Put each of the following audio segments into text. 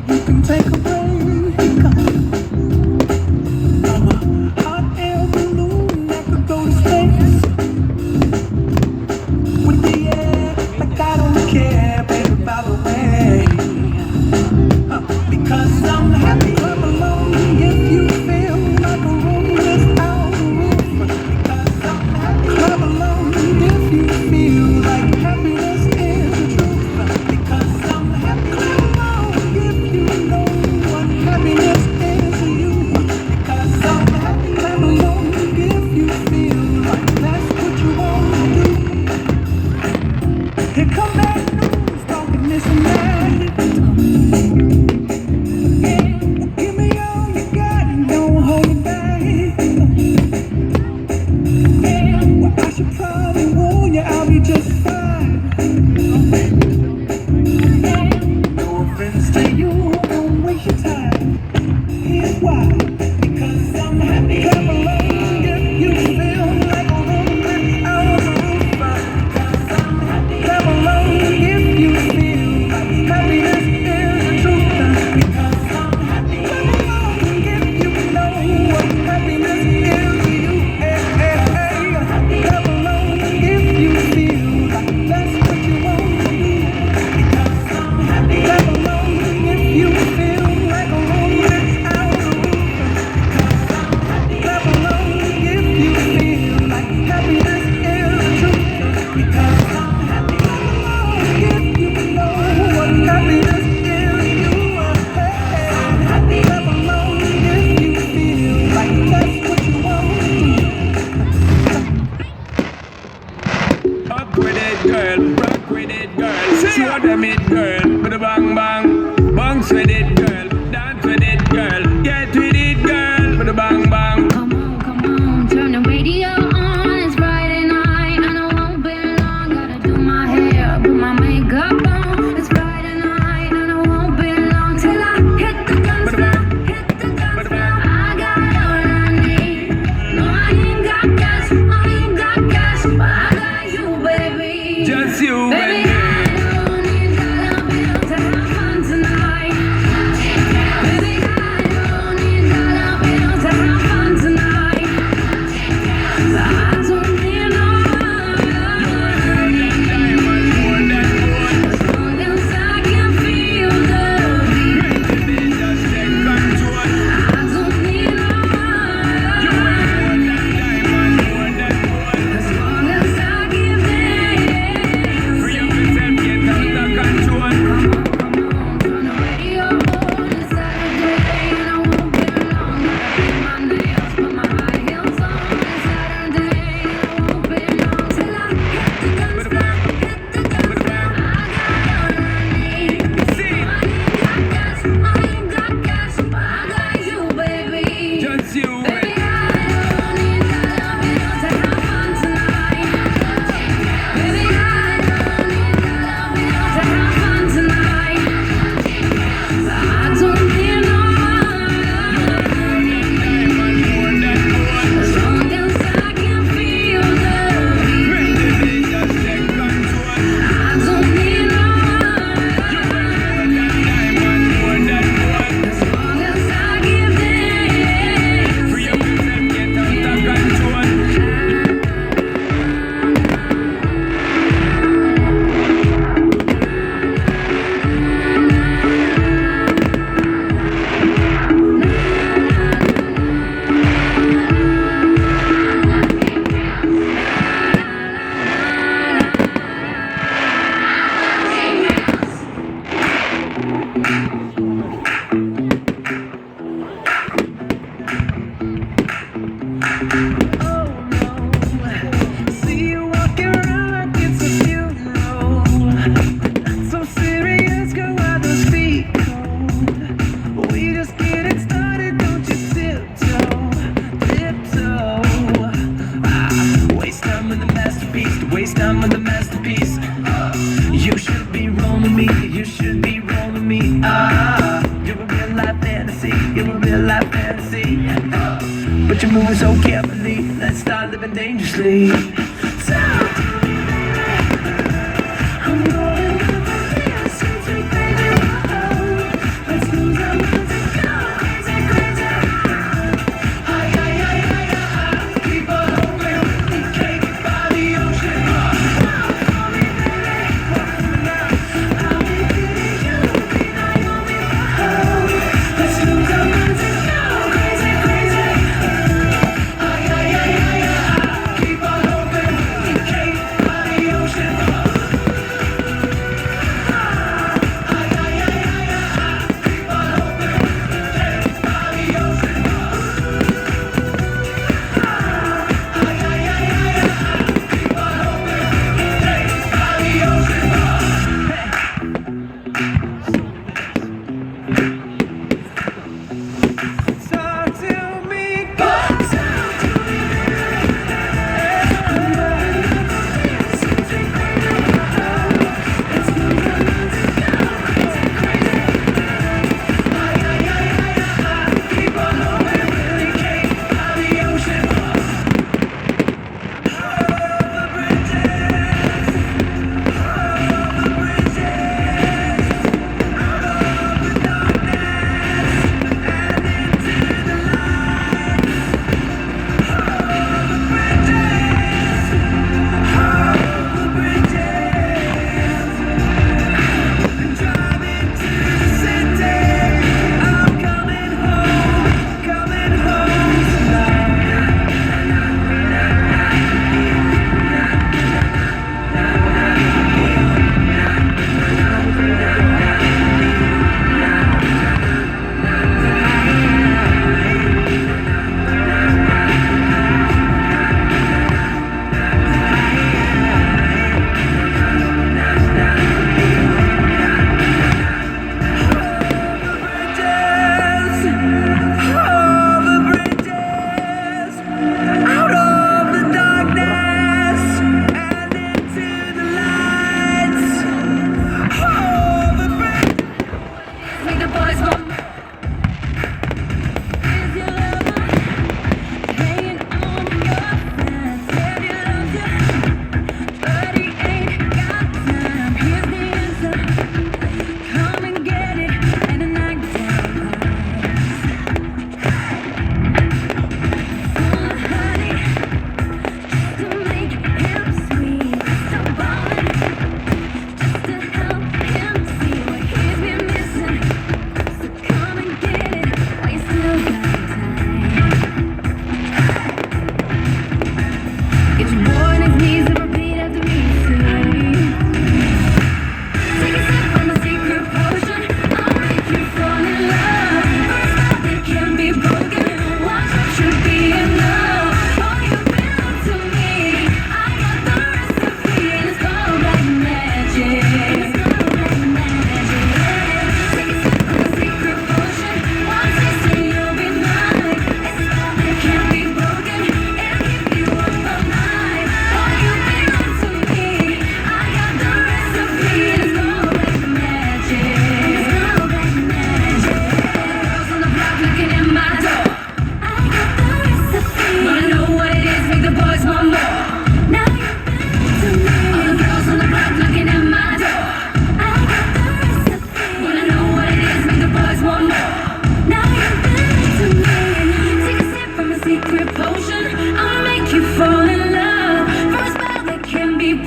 you can take a break. I'm a hot air balloon that could go to space with the air, like I don't care, baby, by the way. Because I'm happy, I'm alone. If you feel like a room without a roof, because I'm happy, clap along. If you feel like happiness is the truth, because I'm happy, clap along. If you know what happiness is to you, because I'm happy, clap along. If you feel like that's what you want to do. Here come bad news, talking this and that. Give me all you got and don't hold it back. Well, I should probably warn you, I'll be just fine. No offense to you, don't waste your time. Here's why. Because I'm happy. Clap along if you feel like a room without a roof. Because I'm happy. Clap along if you feel like happiness is the truth. Because I'm happy. Clap along if you know what happiness is to you. Hey, hey, hey. Clap along if you feel like that's what you want to do. Because I'm happy. Clap along if you feel like a room without a roof. Clap along if you feel like happiness is the truth. Because I'm happy. Clap along if you know what happiness is to you. I'm happy. Clap along if you feel like that's what you want to do. Up with it, girl. Rock with it, girl. Show them it, girl. With a bang bang. Bounce with it, girl. Dance with it, girl. Get with it, girl. With a bang bang. Come on, turn the radio on. It's Friday night and I won't be long. Gotta do my hair, put my makeup on. It's Friday night and I won't be long till I hit the guns now, hit the guns now. I got all I need. No, I ain't got cash, I ain't got cash, but I got you, baby. Just you, Baby, baby. I don't need dollar bills to have fun tonight. Baby, I don't need dollar bills to have fun tonight. I don't need no money. As long as I can feel the beat. Just take control. I don't need no money. As long as I give in. Free up yourself, get out of control. Come on, turn the radio on. It's Saturday and I won't be long. Gotta paint my nails, put my high heels on. It's Saturday and I won't be long till I hit the guns now, hit the guns now. I got all I need. I ain't got cash, but I got you, baby. Just you, Baby, baby. I don't need dollar bills to have fun tonight. Baby, I don't need dollar bills to have fun tonight. I don't need no money. As long as I can feel the beat. Just take control. I don't need no money. As long as I give in. Free up yourself, get out of control. See you walking around like it's a funeral. So serious, girl, why those feet cold? We just getting started, don't you tiptoe, tiptoe. Waste time with the masterpiece, to waste time with the masterpiece. You should be rolling me, you should be rolling me. You're a real life fantasy, you're a real life fantasy. But you're moving so carefully, let's start living dangerously. Talk to me, baby. I'm going up the stairs, sweet, sweet baby.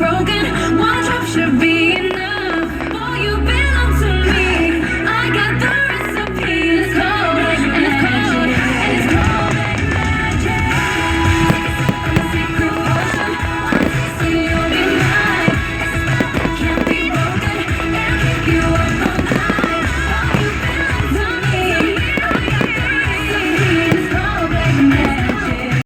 broke